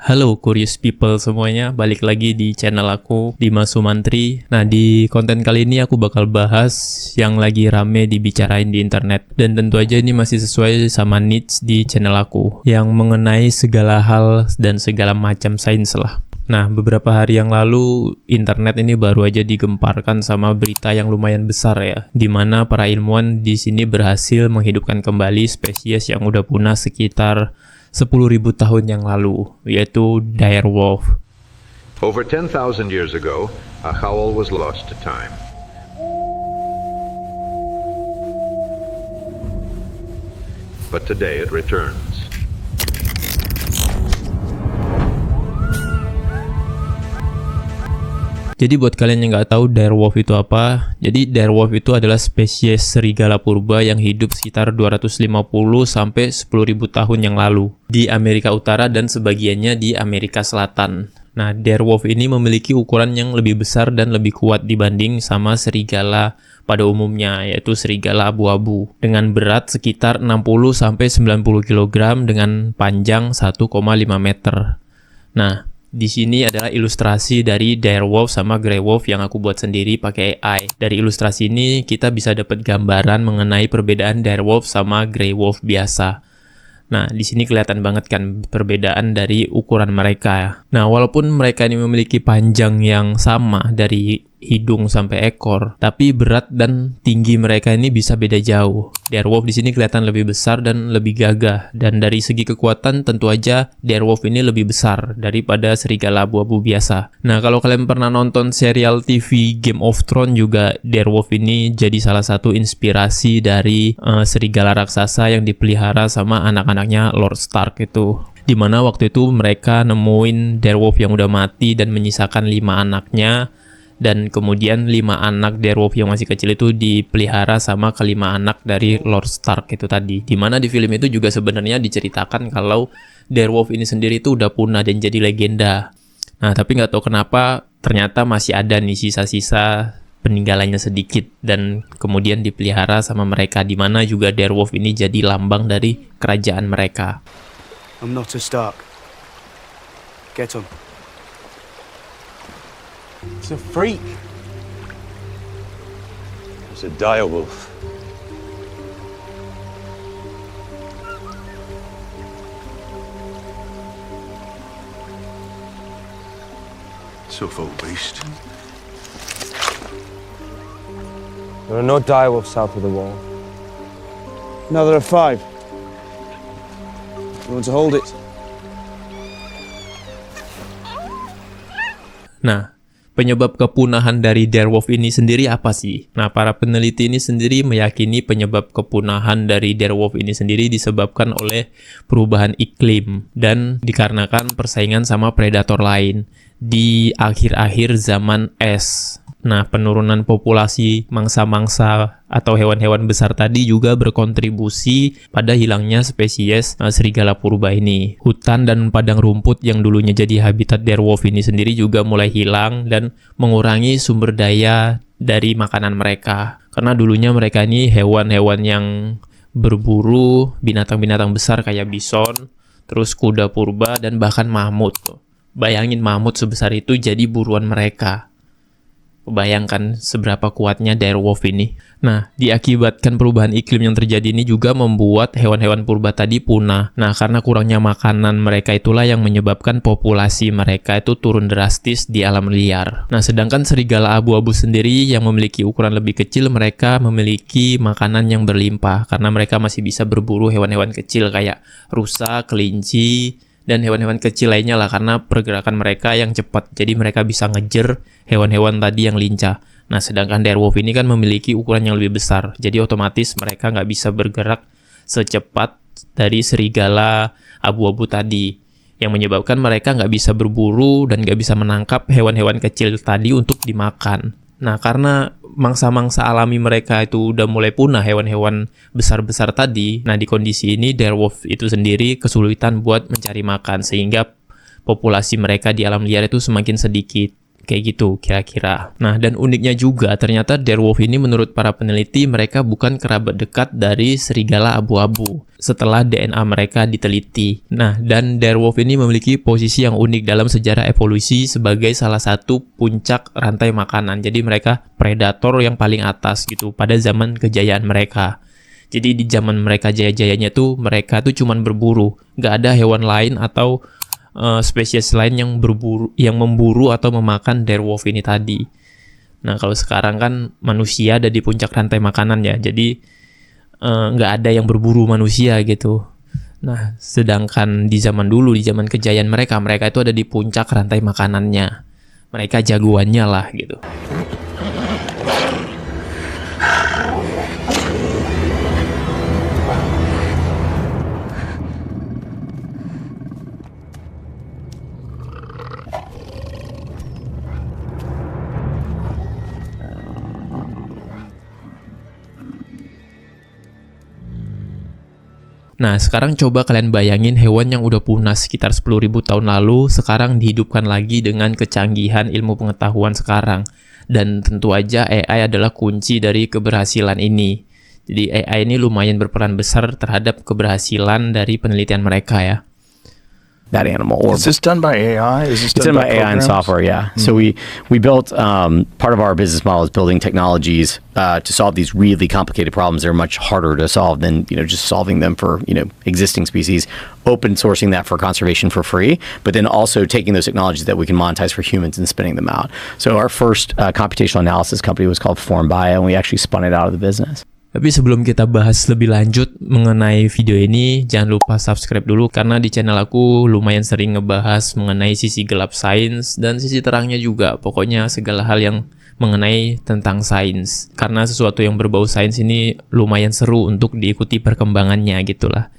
Halo Curious People semuanya, balik lagi di channel aku, Dimas Sumantri. Nah, di konten kali ini aku bakal bahas yang lagi rame dibicarain di internet. Dan tentu aja ini masih sesuai sama niche di channel aku, yang mengenai segala hal dan segala macam sains lah. Nah, beberapa hari yang lalu, internet ini baru aja digemparkan sama berita yang lumayan besar ya, di mana para ilmuwan di sini berhasil menghidupkan kembali spesies yang udah punah sekitar 10.000 tahun yang lalu, yaitu direwolf. Over 10,000 years ago, a howl was lost to time. But today it returns. Jadi buat kalian yang nggak tahu direwolf itu apa, jadi direwolf itu adalah spesies serigala purba yang hidup sekitar 250 sampai 10.000 tahun yang lalu di Amerika Utara dan sebagiannya di Amerika Selatan. Nah, direwolf ini memiliki ukuran yang lebih besar dan lebih kuat dibanding sama serigala pada umumnya, yaitu serigala abu-abu, dengan berat sekitar 60 sampai 90 kg dengan panjang 1,5 meter. Nah, di sini adalah ilustrasi dari direwolf sama greywolf yang aku buat sendiri pakai AI. Dari ilustrasi ini kita bisa dapat gambaran mengenai perbedaan direwolf sama greywolf biasa. Nah, di sini kelihatan banget kan perbedaan dari ukuran mereka. Nah, walaupun mereka ini memiliki panjang yang sama dari hidung sampai ekor, tapi berat dan tinggi mereka ini bisa beda jauh. Direwolf di sini kelihatan lebih besar dan lebih gagah, dan dari segi kekuatan tentu aja direwolf ini lebih besar daripada serigala abu-abu biasa. Nah, kalau kalian pernah nonton serial TV Game of Thrones juga, direwolf ini jadi salah satu inspirasi dari serigala raksasa yang dipelihara sama anak-anaknya Lord Stark itu. Dimana waktu itu mereka nemuin direwolf yang udah mati dan menyisakan 5 anaknya. Dan kemudian 5 anak direwolf yang masih kecil itu dipelihara sama kelima anak dari Lord Stark itu tadi. Dimana di film itu juga sebenarnya diceritakan kalau direwolf ini sendiri itu udah punah dan jadi legenda. Nah, tapi nggak tahu kenapa ternyata masih ada nih sisa-sisa peninggalannya sedikit dan kemudian dipelihara sama mereka. Dimana juga direwolf ini jadi lambang dari kerajaan mereka. I'm not a Stark. Get on. It's a freak. It's a direwolf. Suffolk beast. There are no direwolves south of the wall. Now there are 5. You want to hold it? Nah, penyebab kepunahan dari direwolf ini sendiri apa sih? Nah, para peneliti ini sendiri meyakini penyebab kepunahan dari direwolf ini sendiri disebabkan oleh perubahan iklim dan dikarenakan persaingan sama predator lain di akhir-akhir zaman es. Nah, penurunan populasi mangsa-mangsa atau hewan-hewan besar tadi juga berkontribusi pada hilangnya spesies serigala purba ini. Hutan dan padang rumput yang dulunya jadi habitat direwolf ini sendiri juga mulai hilang dan mengurangi sumber daya dari makanan mereka. Karena dulunya mereka ini hewan-hewan yang berburu binatang-binatang besar kayak bison, terus kuda purba, dan bahkan mamut. Bayangin mamut sebesar itu jadi buruan mereka. Bayangkan seberapa kuatnya direwolf ini. Nah, diakibatkan perubahan iklim yang terjadi ini juga membuat hewan-hewan purba tadi punah. Nah, karena kurangnya makanan mereka itulah yang menyebabkan populasi mereka itu turun drastis di alam liar. Nah, sedangkan serigala abu-abu sendiri yang memiliki ukuran lebih kecil, mereka memiliki makanan yang berlimpah karena mereka masih bisa berburu hewan-hewan kecil kayak rusa, kelinci, dan hewan-hewan kecil lainnya lah karena pergerakan mereka yang cepat. Jadi mereka bisa ngejer hewan-hewan tadi yang lincah. Nah, sedangkan direwolf ini kan memiliki ukuran yang lebih besar. Jadi otomatis mereka nggak bisa bergerak secepat dari serigala abu-abu tadi. Yang menyebabkan mereka nggak bisa berburu dan nggak bisa menangkap hewan-hewan kecil tadi untuk dimakan. Nah, karena mangsa-mangsa alami mereka itu udah mulai punah, hewan-hewan besar-besar tadi. Nah, di kondisi ini direwolf itu sendiri kesulitan buat mencari makan sehingga populasi mereka di alam liar itu semakin sedikit. Kayak gitu kira-kira. Nah, dan uniknya juga ternyata direwolf ini menurut para peneliti mereka bukan kerabat dekat dari serigala abu-abu setelah DNA mereka diteliti. Nah, dan direwolf ini memiliki posisi yang unik dalam sejarah evolusi sebagai salah satu puncak rantai makanan. Jadi mereka predator yang paling atas gitu pada zaman kejayaan mereka. Jadi di zaman mereka jaya-jayanya tuh mereka tuh cuman berburu, nggak ada hewan lain atau spesies lain yang memburu atau memakan direwolf ini tadi. Nah, kalau sekarang kan manusia ada di puncak rantai makanan ya, jadi nggak ada yang berburu manusia gitu. Nah, sedangkan di zaman dulu, di zaman kejayaan mereka itu ada di puncak rantai makanannya. Mereka jagoannya lah gitu. Nah, sekarang coba kalian bayangin hewan yang udah punah sekitar 10.000 tahun lalu, sekarang dihidupkan lagi dengan kecanggihan ilmu pengetahuan sekarang. Dan tentu aja AI adalah kunci dari keberhasilan ini. Jadi AI ini lumayan berperan besar terhadap keberhasilan dari penelitian mereka ya. That animal. Or Is this done by AI? Is this it's done by AI and programs? software, yeah. So we built part of our business model is building technologies to solve these really complicated problems. They're much harder to solve than just solving them for existing species. Open sourcing that for conservation for free, but then also taking those technologies that we can monetize for humans and spinning them out. So our first computational analysis company was called FormBio, and we actually spun it out of the business. Tapi sebelum kita bahas lebih lanjut mengenai video ini, jangan lupa subscribe dulu karena di channel aku lumayan sering ngebahas mengenai sisi gelap sains dan sisi terangnya juga. Pokoknya segala hal yang mengenai tentang sains. Karena sesuatu yang berbau sains ini lumayan seru untuk diikuti perkembangannya gitulah.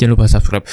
Jangan lupa subscribe.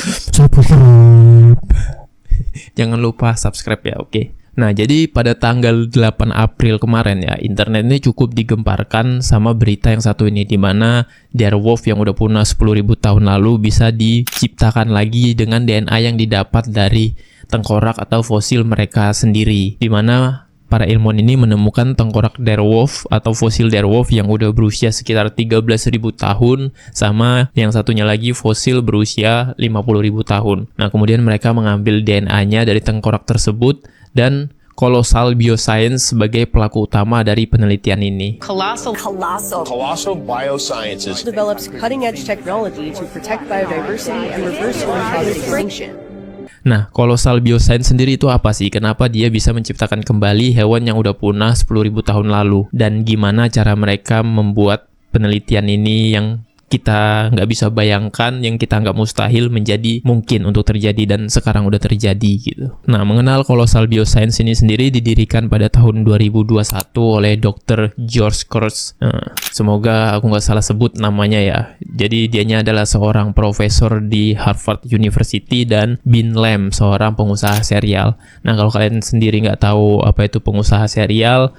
Jangan lupa subscribe ya, oke? Nah, jadi pada tanggal 8 April kemarin ya, internet ini cukup digemparkan sama berita yang satu ini, di mana direwolf yang udah punah 10.000 tahun lalu bisa diciptakan lagi dengan DNA yang didapat dari tengkorak atau fosil mereka sendiri, di mana para ilmuwan ini menemukan tengkorak direwolf atau fosil direwolf yang udah berusia sekitar 13.000 tahun, sama yang satunya lagi fosil berusia 50.000 tahun. Nah, kemudian mereka mengambil DNA-nya dari tengkorak tersebut dan Colossal Bioscience sebagai pelaku utama dari penelitian ini. Colossal Biosciences develops cutting-edge technology to protect biodiversity and reverse human caused extinction. Nah, Colossal Bioscience sendiri itu apa sih? Kenapa dia bisa menciptakan kembali hewan yang udah punah 10.000 tahun lalu? Dan gimana cara mereka membuat penelitian ini yang kita nggak bisa bayangkan, yang kita nggak mustahil menjadi mungkin untuk terjadi dan sekarang udah terjadi gitu. Nah, mengenal Colossal Bioscience ini sendiri didirikan pada tahun 2021 oleh Dr. George Kurtz. Semoga aku nggak salah sebut namanya ya. Jadi dianya adalah seorang profesor di Harvard University dan Bin Lam, seorang pengusaha serial. Nah, kalau kalian sendiri nggak tahu apa itu pengusaha serial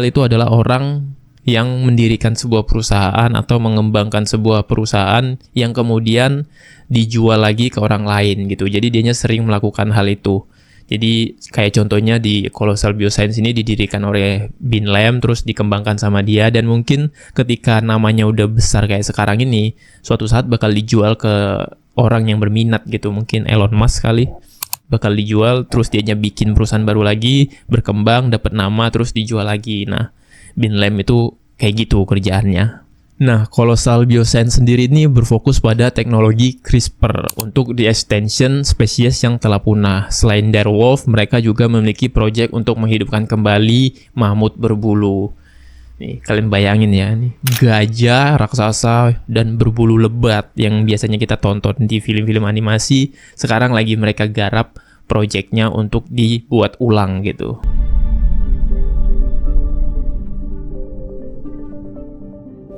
itu adalah orang yang mendirikan sebuah perusahaan atau mengembangkan sebuah perusahaan yang kemudian dijual lagi ke orang lain gitu. Jadi dianya sering melakukan hal itu. Jadi kayak contohnya di Colossal Bioscience ini didirikan oleh Bin Lam, terus dikembangkan sama dia, dan mungkin ketika namanya udah besar kayak sekarang ini, suatu saat bakal dijual ke orang yang berminat gitu. Mungkin Elon Musk kali bakal dijual, terus dianya bikin perusahaan baru lagi, berkembang, dapat nama, terus dijual lagi. Nah, Bin Lam itu kayak gitu kerjaannya. Nah, Colossal Bioscience sendiri ini berfokus pada teknologi CRISPR untuk di-extension spesies yang telah punah. Selain direwolf, mereka juga memiliki proyek untuk menghidupkan kembali mamut berbulu. Nih, kalian bayangin ya, nih gajah raksasa dan berbulu lebat yang biasanya kita tonton di film-film animasi, sekarang lagi mereka garap proyeknya untuk dibuat ulang gitu.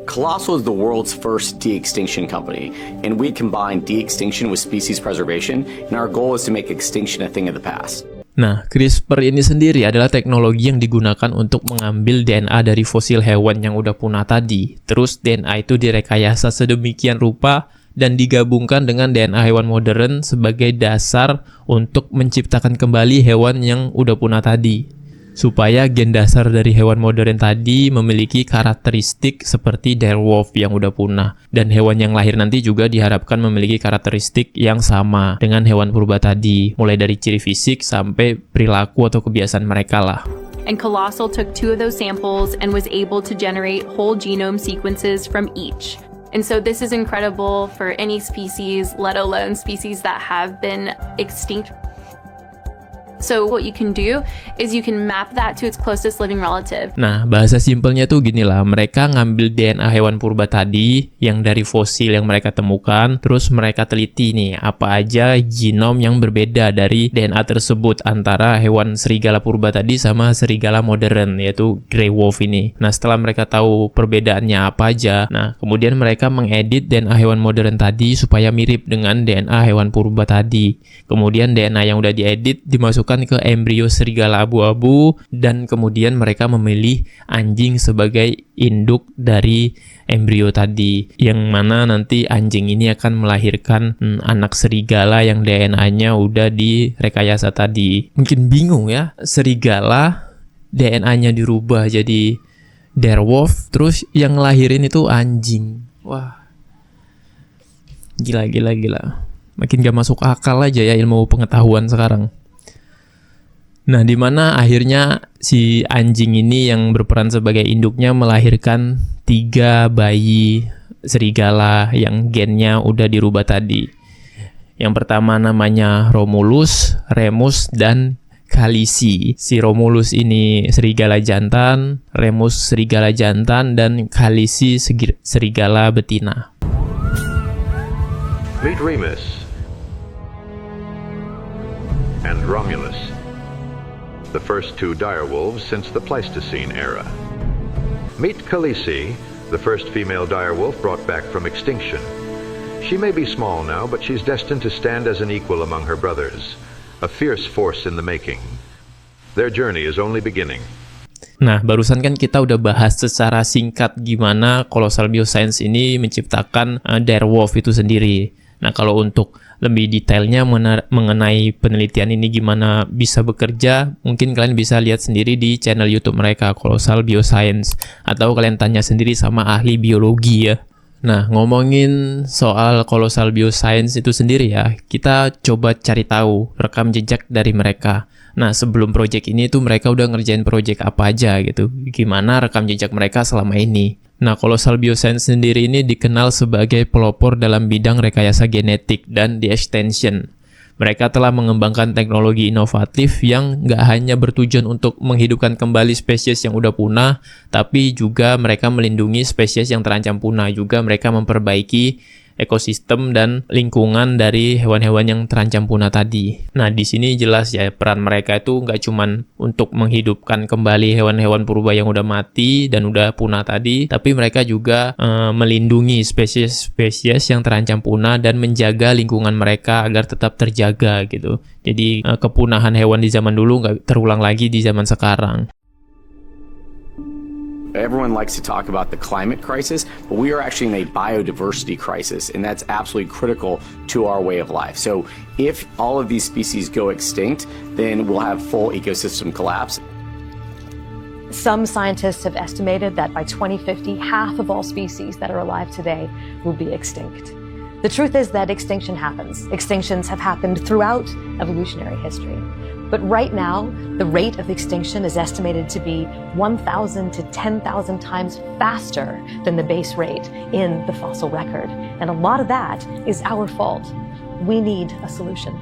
Colossal is the world's first de-extinction company, and we combine de-extinction with species preservation, and our goal is to make extinction a thing of the past. Nah, CRISPR ini sendiri adalah teknologi yang digunakan untuk mengambil DNA dari fosil hewan yang udah punah tadi. Terus DNA itu direkayasa sedemikian rupa dan digabungkan dengan DNA hewan modern sebagai dasar untuk menciptakan kembali hewan yang udah punah tadi. supaya gen dasar dari hewan modern tadi memiliki karakteristik seperti direwolf yang udah punah. Dan hewan yang lahir nanti juga diharapkan memiliki karakteristik yang sama dengan hewan purba tadi, mulai dari ciri fisik sampai perilaku atau kebiasaan mereka lah. And Colossal took 2 of those samples and was able to generate whole genome sequences from each. And so this is incredible for any species, let alone species that have been extinct. So what you can do is you can map that to its closest living relative. Nah, bahasa simpelnya tuh gini lah, mereka ngambil DNA hewan purba tadi yang dari fosil yang mereka temukan, terus mereka teliti nih apa aja genom yang berbeda dari DNA tersebut antara hewan serigala purba tadi sama serigala modern, yaitu grey wolf ini. Nah, setelah mereka tahu perbedaannya apa aja, nah kemudian mereka mengedit DNA hewan modern tadi supaya mirip dengan DNA hewan purba tadi. Kemudian DNA yang udah diedit dimasukkan ke embrio serigala abu-abu, dan kemudian mereka memilih anjing sebagai induk dari embrio tadi, yang mana nanti anjing ini akan melahirkan anak serigala yang DNA-nya udah direkayasa tadi. Mungkin bingung ya, serigala DNA-nya dirubah jadi direwolf, terus yang ngelahirin itu anjing. Wah, gila. Makin gak masuk akal aja ya ilmu pengetahuan sekarang. Nah, di mana akhirnya si anjing ini yang berperan sebagai induknya melahirkan 3 bayi serigala yang gennya udah dirubah tadi. Yang pertama namanya Romulus, Remus, dan Khaleesi. Si Romulus ini serigala jantan, Remus serigala jantan, dan Khaleesi serigala betina. Meet Remus and Romulus, the first 2 direwolves since the Pleistocene era. Meet Khaleesi, the first female direwolf brought back from extinction. She may be small now, but she's destined to stand as an equal among her brothers, a fierce force in the making. Their journey is only beginning. Nah, barusan kan kita udah bahas secara singkat gimana Colossal Bioscience ini menciptakan direwolf itu sendiri. Nah, kalau untuk lebih detailnya mengenai penelitian ini gimana bisa bekerja, mungkin kalian bisa lihat sendiri di channel YouTube mereka, Colossal Bioscience, atau kalian tanya sendiri sama ahli biologi ya. Nah, ngomongin soal Colossal Bioscience itu sendiri ya, kita coba cari tahu rekam jejak dari mereka. Nah, sebelum project ini tuh mereka udah ngerjain project apa aja gitu. Gimana rekam jejak mereka selama ini. Nah, Colossal Bioscience sendiri ini dikenal sebagai pelopor dalam bidang rekayasa genetik dan de-extension. Mereka telah mengembangkan teknologi inovatif yang nggak hanya bertujuan untuk menghidupkan kembali spesies yang udah punah, tapi juga mereka melindungi spesies yang terancam punah. Juga mereka memperbaiki ekosistem dan lingkungan dari hewan-hewan yang terancam punah tadi. Nah, di sini jelas ya peran mereka itu nggak cuman untuk menghidupkan kembali hewan-hewan purba yang udah mati dan udah punah tadi, tapi mereka juga melindungi spesies-spesies yang terancam punah dan menjaga lingkungan mereka agar tetap terjaga gitu. Jadi kepunahan hewan di zaman dulu nggak terulang lagi di zaman sekarang. Everyone likes to talk about the climate crisis, but we are actually in a biodiversity crisis, and that's absolutely critical to our way of life. So if all of these species go extinct, then we'll have full ecosystem collapse. Some scientists have estimated that by 2050, half of all species that are alive today will be extinct. The truth is that extinction happens. Extinctions have happened throughout evolutionary history. But right now, the rate of extinction is estimated to be 1,000 to 10,000 times faster than the base rate in the fossil record. And a lot of that is our fault. We need a solution.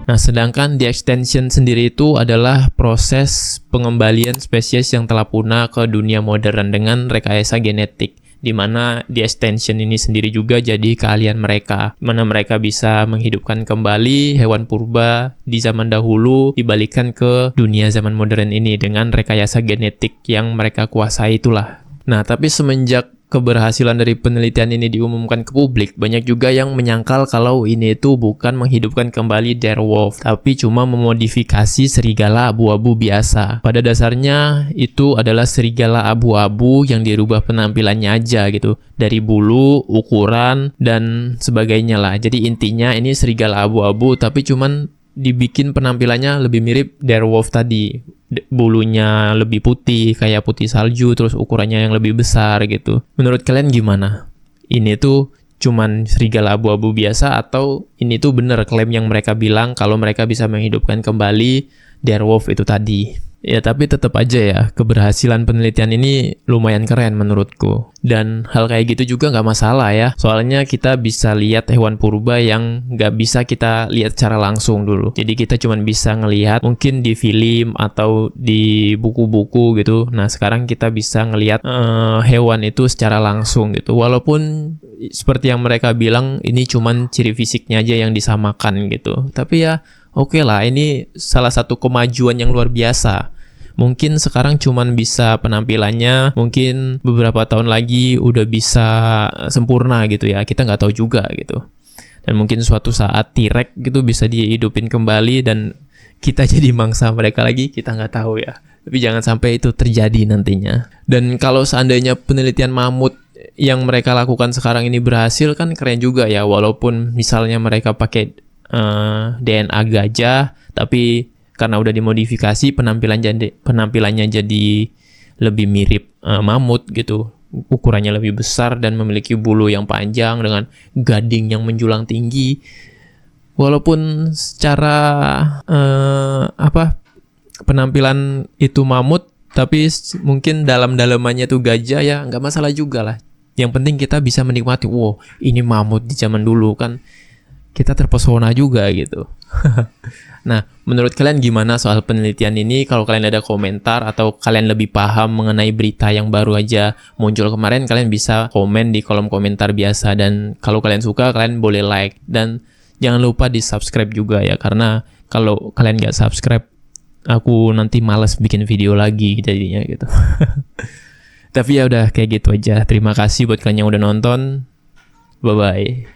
Nah, sedangkan de-extension sendiri itu adalah proses pengembalian spesies yang telah punah ke dunia modern dengan rekayasa genetik, di mana de-extension ini sendiri juga jadi keahlian mereka, mana mereka bisa menghidupkan kembali hewan purba di zaman dahulu dibalikkan ke dunia zaman modern ini dengan rekayasa genetik yang mereka kuasai itulah. Nah, tapi semenjak keberhasilan dari penelitian ini diumumkan ke publik, banyak juga yang menyangkal kalau ini itu bukan menghidupkan kembali direwolf, tapi cuma memodifikasi serigala abu-abu biasa. Pada dasarnya itu adalah serigala abu-abu yang dirubah penampilannya aja gitu, dari bulu, ukuran, dan sebagainya lah. Jadi intinya ini serigala abu-abu tapi cuman dibikin penampilannya lebih mirip direwolf tadi. bulunya lebih putih, kayak putih salju, terus ukurannya yang lebih besar gitu. Menurut kalian gimana? Ini tuh cuman serigala abu-abu biasa atau ini tuh bener klaim yang mereka bilang kalau mereka bisa menghidupkan kembali direwolf itu tadi? Ya tapi tetap aja ya, keberhasilan penelitian ini lumayan keren menurutku. Dan hal kayak gitu juga nggak masalah ya. Soalnya kita bisa lihat hewan purba yang nggak bisa kita lihat secara langsung dulu. Jadi kita cuma bisa ngelihat mungkin di film atau di buku-buku gitu. Nah sekarang kita bisa ngelihat hewan itu secara langsung gitu. Walaupun seperti yang mereka bilang ini cuma ciri fisiknya aja yang disamakan gitu. Tapi ya oke lah, ini salah satu kemajuan yang luar biasa. Mungkin sekarang cuman bisa penampilannya, mungkin beberapa tahun lagi udah bisa sempurna gitu ya. Kita nggak tahu juga gitu. Dan mungkin suatu saat T-Rex gitu bisa dihidupin kembali dan kita jadi mangsa mereka lagi, kita nggak tahu ya. Tapi jangan sampai itu terjadi nantinya. Dan kalau seandainya penelitian mamut yang mereka lakukan sekarang ini berhasil kan keren juga ya. Walaupun misalnya mereka pakai DNA gajah, tapi karena udah dimodifikasi penampilannya jadi lebih mirip mamut gitu, ukurannya lebih besar dan memiliki bulu yang panjang dengan gading yang menjulang tinggi. Walaupun secara penampilan itu mamut, tapi mungkin dalam-dalamannya tuh gajah ya nggak masalah juga lah. Yang penting kita bisa menikmati, wow ini mamut di zaman dulu kan. Kita terpesona juga gitu. Nah, menurut kalian gimana soal penelitian ini? Kalau kalian ada komentar atau kalian lebih paham mengenai berita yang baru aja muncul kemarin, kalian bisa komen di kolom komentar biasa. Dan kalau kalian suka, kalian boleh like. Dan jangan lupa di subscribe juga ya, karena kalau kalian nggak subscribe, aku nanti malas bikin video lagi jadinya gitu. Tapi ya udah kayak gitu aja. Terima kasih buat kalian yang udah nonton. Bye-bye.